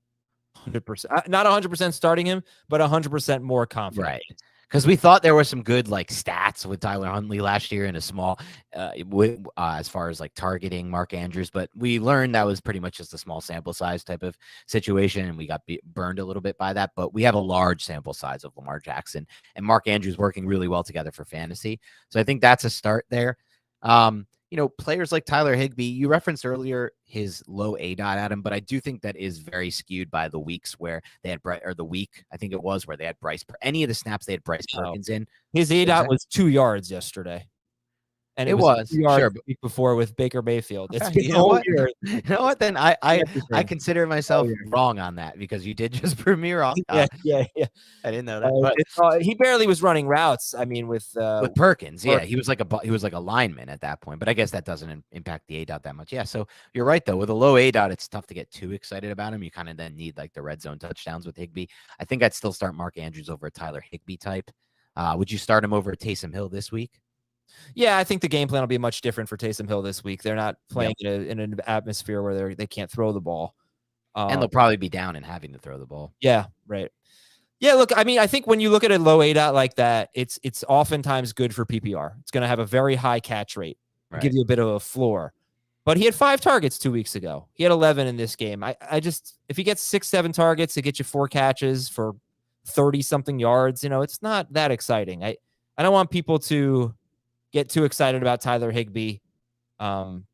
100%. Not 100% starting him, but 100% more confident. Right. Because we thought there were some good stats with Tyler Huntley last year in a small as far as targeting Mark Andrews, but we learned that was pretty much just a small sample size type of situation, and we got burned a little bit by that. But we have a large sample size of Lamar Jackson and Mark Andrews working really well together for fantasy. So I think that's a start there. Players like Tyler Higbee, you referenced earlier his low ADOT, Adam, but I do think that is very skewed by the weeks where they had the week, I think it was, where they had any of the snaps they had Bryce Perkins in. His ADOT was 2 yards yesterday. And it was 2 yards the week before with Baker Mayfield. It's you know what? Then I consider myself wrong on that because you did just prove me wrong. Yeah. I didn't know that. But he barely was running routes. I mean, with Perkins, yeah, he was like a lineman at that point. But I guess that doesn't impact the ADOT that much. Yeah, so you're right though. With a low ADOT, it's tough to get too excited about him. You kind of then need the red zone touchdowns with Higbee. I think I'd still start Mark Andrews over a Tyler Higbee type. Would you start him over Taysom Hill this week? Yeah, I think the game plan will be much different for Taysom Hill this week. They're not playing in an atmosphere where they can't throw the ball. And they'll probably be down and having to throw the ball. Yeah, right. Yeah, look, I mean, I think when you look at a low ADOT like that, it's oftentimes good for PPR. It's going to have a very high catch rate, give you a bit of a floor. But he had 5 targets 2 weeks ago. He had 11 in this game. I just, if he gets 6-7 targets, it gets you 4 catches for 30-something yards. It's not that exciting. I don't want people to get too excited about Tyler Higbee. You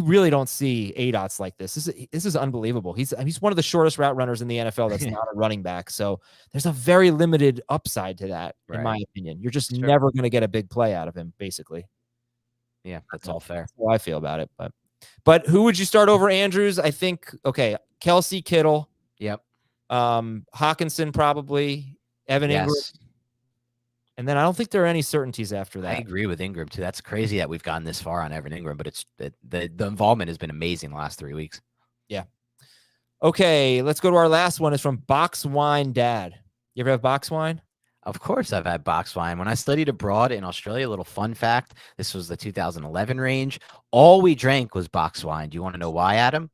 really don't see ADOTs like this. This is unbelievable. He's one of the shortest route runners in the NFL that's not a running back. So there's a very limited upside to that, in my opinion. You're just never going to get a big play out of him, basicking. Yeah, that's all fair. That's how I feel about it. But who would you start over Andrews? I think, Kelsey, Kittle. Yep. Hawkinson probably. Evan Ingram. And then I don't think there are any certainties after that. I agree with Ingram, too. That's crazy that we've gotten this far on Evan Ingram, but it's the involvement has been amazing the last 3 weeks. Yeah. Okay, let's go to our last one. It's from Box Wine Dad. You ever have box wine? Of course I've had box wine. When I studied abroad in Australia, a little fun fact, this was the 2011 range. All we drank was box wine. Do you want to know why, Adam?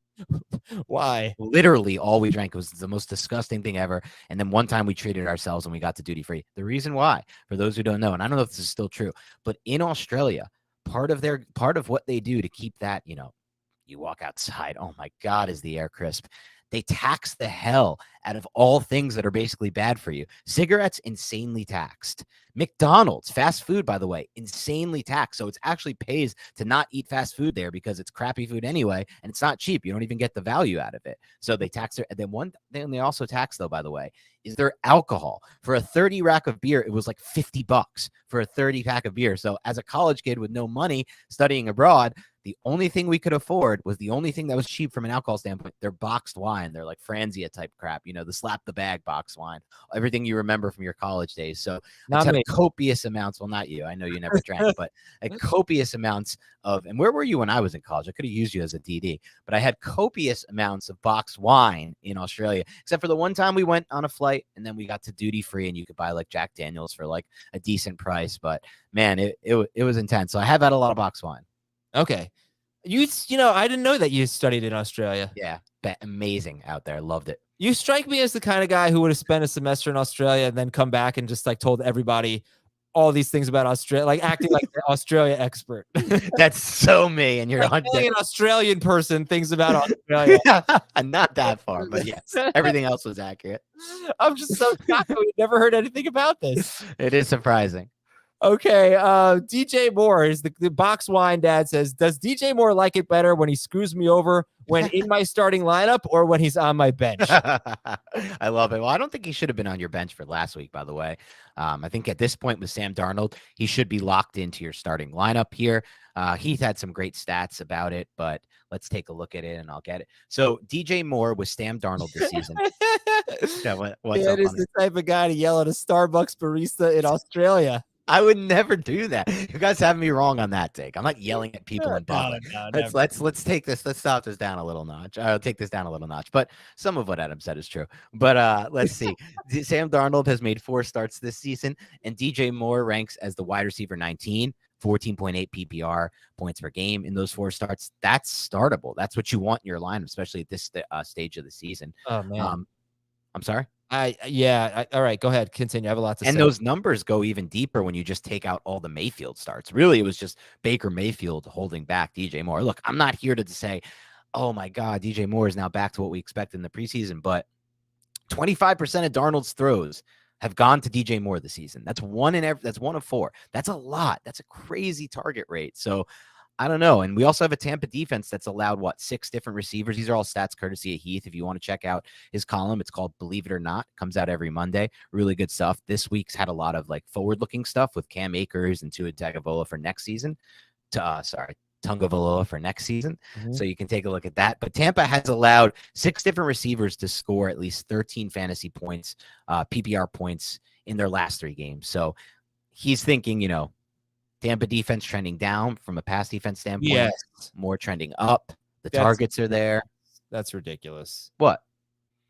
Why? Literally all we drank. It was the most disgusting thing ever. And then one time we treated ourselves and we got to duty free. The reason why, for those who don't know, and I don't know if this is still true, but in Australia, part of what they do to keep that, you walk outside, oh my God, is the air crisp. They tax the hell out of all things that are basically bad for you. Cigarettes, insanely taxed. McDonald's, fast food, by the way, insanely taxed. So it actually pays to not eat fast food there because it's crappy food anyway, and it's not cheap. You don't even get the value out of it. So they tax it. And then one thing they also tax, though, by the way, is their alcohol. For a 30 rack of beer, it was like $50 for a 30 pack of beer. So as a college kid with no money studying abroad, The only thing we could afford was the only thing that was cheap from an alcohol standpoint. They're boxed wine. They're like Franzia type crap, the slap the bag box wine, everything you remember from your college days. So Not I me. took copious amounts. Well, not you. I know you never drank, but copious amounts of, and where were you when I was in college? I could have used you as a DD, but I had copious amounts of boxed wine in Australia, except for the one time we went on a flight and then we got to duty free and you could buy like Jack Daniels for like a decent price. But man, it was intense. So I have had a lot of boxed wine. Okay. I didn't know that you studied in Australia. Yeah. Amazing out there. Loved it. You strike me as the kind of guy who would have spent a semester in Australia and then come back and just like told everybody all these things about Australia, like acting like the Australia expert. That's so me. And you're like an Australian person thinks about Australia. Not that far, but yes, everything else was accurate. I'm just so shocked. We've never heard anything about this. It is surprising. Okay, DJ Moore is the box wine dad says, does DJ Moore like it better when he screws me over when in my starting lineup or when he's on my bench? I love it. Well, I don't think he should have been on your bench for last week, by the way. I think at this point with Sam Darnold, he should be locked into your starting lineup here. He's had some great stats about it, but let's take a look at it and I'll get it. So DJ Moore with Sam Darnold this season. Yeah, what's up, is the type of guy to yell at a Starbucks barista in Australia. I would never do that. You guys have me wrong on that take. I'm not yelling at people in public. Let's take this. Let's stop this down a little notch. I'll take this down a little notch. But some of what Adam said is true. But let's see. Sam Darnold has made 4 starts this season, and DJ Moore ranks as the wide receiver 19, 14.8 PPR points per game in those 4 starts. That's startable. That's what you want in your lineup, especially at this stage of the season. Oh man, I'm sorry. All right, go ahead. Continue. I have a lot to say. And those numbers go even deeper when you just take out all the Mayfield starts. Really, it was just Baker Mayfield holding back DJ Moore. Look, I'm not here to say, oh my God, DJ Moore is now back to what we expected in the preseason, but 25% of Darnold's throws have gone to DJ Moore this season. That's one of 4. That's a lot. That's a crazy target rate. So I don't know. And we also have a Tampa defense that's allowed, 6 different receivers. These are all stats courtesy of Heath. If you want to check out his column, it's called Believe It or Not. It comes out every Monday. Really good stuff. This week's had a lot of forward-looking stuff with Cam Akers and Tua Tagovailoa for next season. Tagovailoa for next season. Mm-hmm. So you can take a look at that. But Tampa has allowed 6 different receivers to score at least 13 fantasy points, PPR points in their last 3 games. So he's thinking, Tampa defense trending down from a pass defense standpoint. Yes. More trending up. That's targets are there. That's ridiculous. What?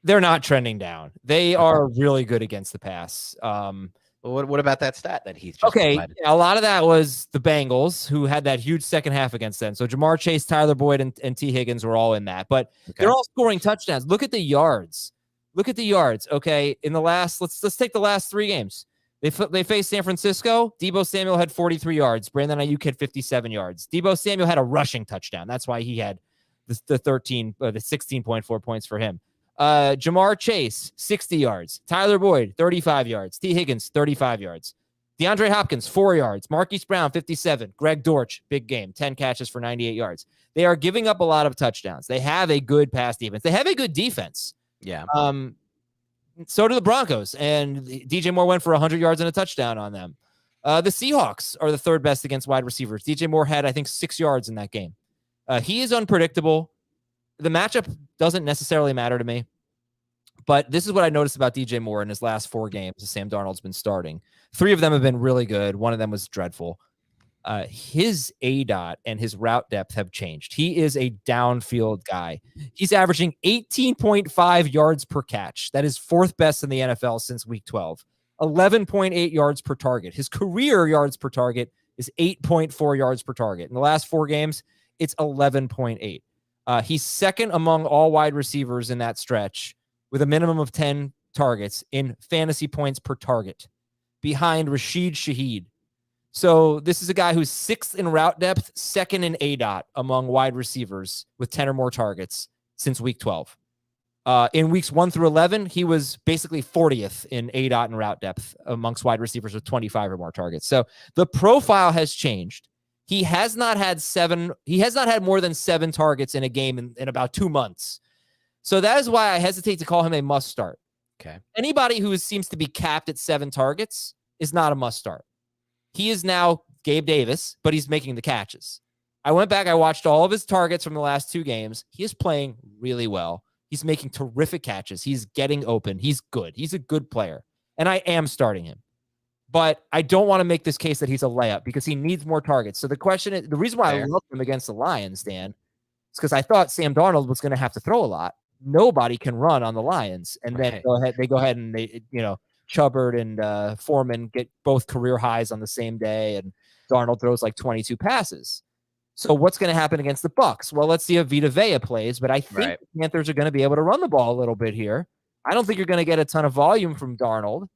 They're not trending down. They are really good against the pass. What about that stat that he's just provided? A lot of that was the Bengals, who had that huge second half against them. So Jamar Chase, Tyler Boyd, and T. Higgins were all in that. But they're all scoring touchdowns. Look at the yards. Okay, in the last, let's take the last 3 games. They faced San Francisco. Deebo Samuel had 43 yards. Brandon Ayuk had 57 yards. Deebo Samuel had a rushing touchdown. That's why he had the 16.4 points for him. Jamar Chase, 60 yards. Tyler Boyd, 35 yards. T. Higgins, 35 yards. DeAndre Hopkins, 4 yards. Marquise Brown, 57. Greg Dortch, big game, 10 catches for 98 yards. They are giving up a lot of touchdowns. They have a good pass defense. They have a good defense. Yeah. So do the Broncos, and DJ Moore went for 100 yards and a touchdown on them. The Seahawks are the 3rd best against wide receivers. DJ Moore had, I think, 6 yards in that game. He is unpredictable. The matchup doesn't necessarily matter to me, but this is what I noticed about DJ Moore in his last 4 games as Sam Darnold's been starting. 3 of them have been really good. One of them was dreadful. His ADOT and his route depth have changed. He is a downfield guy. He's averaging 18.5 yards per catch. That is 4th best in the NFL since week 12. 11.8 yards per target. His career yards per target is 8.4 yards per target. In the last 4 games, it's 11.8. He's 2nd among all wide receivers in that stretch with a minimum of 10 targets in fantasy points per target, behind Rashid Shaheed. So this is a guy who's 6th in route depth, 2nd in ADOT among wide receivers with 10 or more targets since week 12. In weeks 1 through 11, he was basically 40th in ADOT and route depth amongst wide receivers with 25 or more targets. So the profile has changed. He has not had more than 7 targets in a game in about 2 months. So that is why I hesitate to call him a must start. Okay. Anybody who seems to be capped at 7 targets is not a must start. He is now Gabe Davis, but he's making the catches. I went back. I watched all of his targets from the last 2 games. He is playing really well. He's making terrific catches. He's getting open. He's good. He's a good player. And I am starting him. But I don't want to make this case that he's a layup because he needs more targets. So the question is, the reason why I love him against the Lions, Dan, is because I thought Sam Darnold was going to have to throw a lot. Nobody can run on the Lions. And then they go ahead and they, Chubbard and Foreman get both career highs on the same day. And Darnold throws like 22 passes. So what's going to happen against the Bucs? Well, let's see if Vita Vea plays, but I think the Panthers are going to be able to run the ball a little bit here. I don't think you're going to get a ton of volume from Darnold.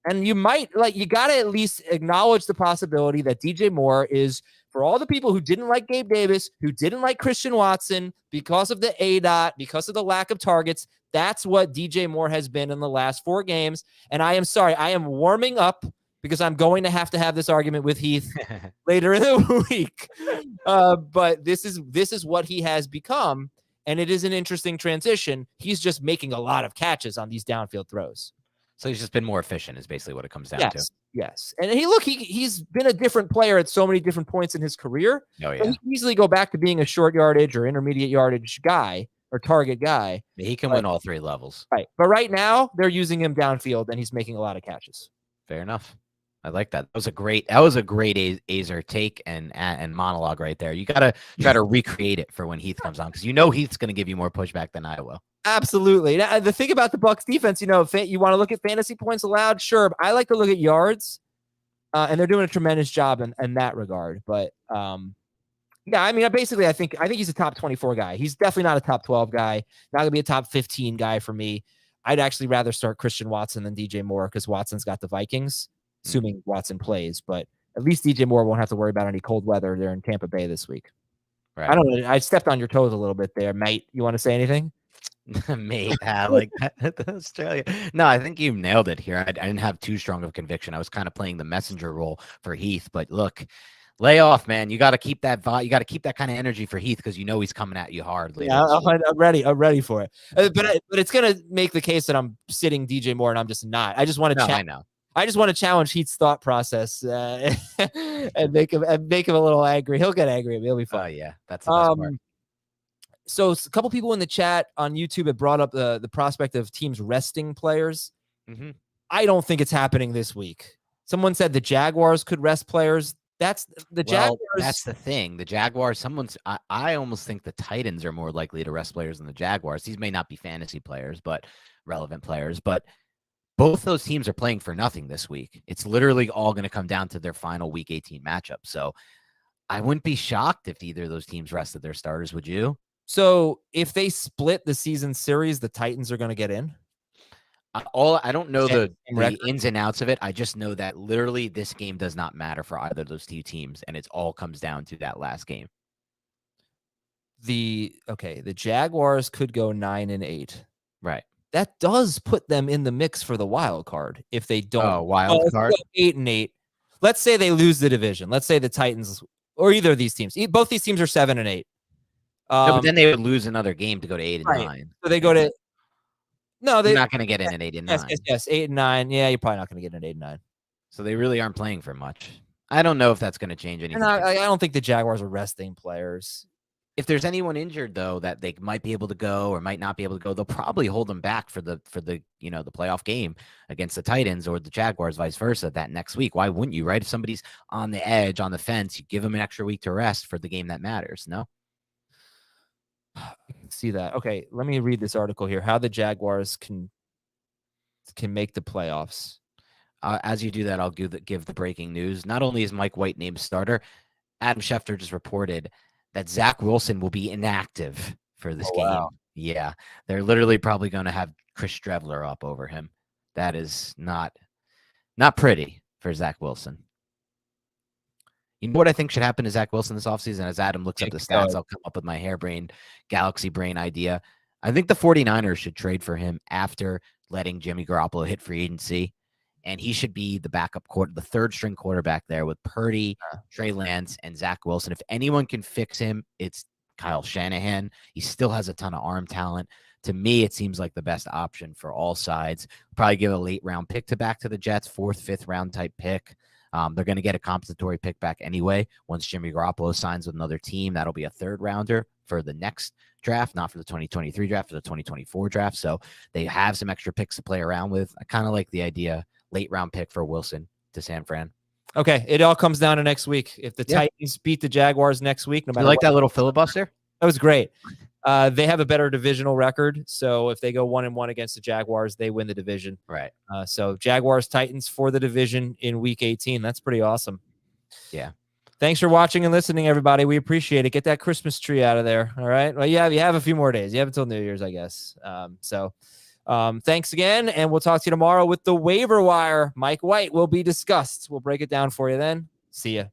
And you might, you got to at least acknowledge the possibility that DJ Moore is, for all the people who didn't like Gabe Davis, who didn't like Christian Watson because of the ADOT, because of the lack of targets, that's what DJ Moore has been in the last 4 games. And I am sorry, I am warming up because I'm going to have this argument with Heath later in the week. But this is what he has become, and it is an interesting transition. He's just making a lot of catches on these downfield throws. So he's just been more efficient is basically what it comes down to. Yes. And he's been a different player at so many different points in his career. Oh, yeah. So he can easily go back to being a short yardage or intermediate yardage guy or target guy. He can win all 3 levels. Right. But right now they're using him downfield and he's making a lot of catches. Fair enough. I like that. That was a great Aizer take and monologue right there. You got to try to recreate it for when Heath comes on because Heath's going to give you more pushback than I will. Absolutely. Now, the thing about the Bucs defense, you want to look at fantasy points allowed, sure. But I like to look at yards, and they're doing a tremendous job in that regard. But I think he's a top 24 guy. He's definitely not a top 12 guy. Not gonna be a top 15 guy for me. I'd actually rather start Christian Watson than DJ Moore because Watson's got the Vikings, assuming Watson plays. But at least DJ Moore won't have to worry about any cold weather there in Tampa Bay this week. Right. I don't know. I stepped on your toes a little bit there, mate. You want to say anything? Mate, like Australia. No, I think you nailed it here. I didn't have too strong of conviction. I was kind of playing the messenger role for Heath, but look, lay off, man. You got to keep that you got to keep that kind of energy for Heath because he's coming at you hard. Yeah, I'm ready for it. But it's gonna make the case that I'm sitting DJ Moore and I'm just not. I just want to I just want to challenge Heath's thought process and make him a little angry. He'll get angry. He'll be fine. Oh yeah, that's the best part. So a couple people in the chat on YouTube have brought up the prospect of teams resting players. Mm-hmm. I don't think it's happening this week. Someone said the Jaguars could rest players. Jaguars. That's the thing. The Jaguars, I almost think the Titans are more likely to rest players than the Jaguars. These may not be fantasy players, but relevant players. But both those teams are playing for nothing this week. It's literally all going to come down to their final Week 18 matchup. So I wouldn't be shocked if either of those teams rested their starters. Would you? So if they split the season series, the Titans are going to get in? I don't know the ins and outs of it. I just know that literally this game does not matter for either of those 2 teams, and it all comes down to that last game. The Jaguars could go 9-8. Right. That does put them in the mix for the wild card if they don't. Oh, wild card? 8-8. Let's say they lose the division. Let's say the Titans or either of these teams. Both these teams are 7-8. No, but then they would lose another game to go to 8-9. So they go to they're not going to get in at 8-9. Yes, 8-9. Yeah, you're probably not going to get in at 8-9. So they really aren't playing for much. I don't know if that's going to change anything. I don't think the Jaguars are resting players. If there's anyone injured though that they might be able to go or might not be able to go, they'll probably hold them back for the the playoff game against the Titans or the Jaguars, vice versa, that next week. Why wouldn't you, right? If somebody's on the edge, on the fence, you give them an extra week to rest for the game that matters. No. I can see that. Okay, let me read this article here. How the Jaguars can make the playoffs. As you do that, I'll give the breaking news. Not only is Mike White named starter, Adam Schefter just reported that Zach Wilson will be inactive for this game. Wow. Yeah, they're literally probably going to have Chris Streveler up over him. That is not pretty for Zach Wilson. You know what I think should happen to Zach Wilson this offseason? As Adam looks up the stats, I'll come up with my harebrained galaxy brain idea. I think the 49ers should trade for him after letting Jimmy Garoppolo hit free agency. And he should be the backup the third string quarterback there with Purdy, Trey Lance, and Zach Wilson. If anyone can fix him, it's Kyle Shanahan. He still has a ton of arm talent. To me, it seems like the best option for all sides. Probably give a late round pick back to the Jets, 4th, 5th round type pick. They're going to get a compensatory pick back anyway. Once Jimmy Garoppolo signs with another team, that'll be a third rounder for the next draft, not for the 2023 draft, for the 2024 draft. So they have some extra picks to play around with. I kind of like the idea, late round pick for Wilson to San Fran. Okay, it all comes down to next week. If the Titans beat the Jaguars next week, no matter you like that little filibuster? That was great. They have a better divisional record, so if they go 1-1 against the Jaguars, they win the division. Right. So Jaguars Titans for the division in Week 18. That's pretty awesome. Yeah. Thanks for watching and listening, everybody. We appreciate it. Get that Christmas tree out of there. All right. Well, you have a few more days. You have until New Year's, I guess. Thanks again, and we'll talk to you tomorrow with the waiver wire. Mike White will be discussed. We'll break it down for you then. See ya.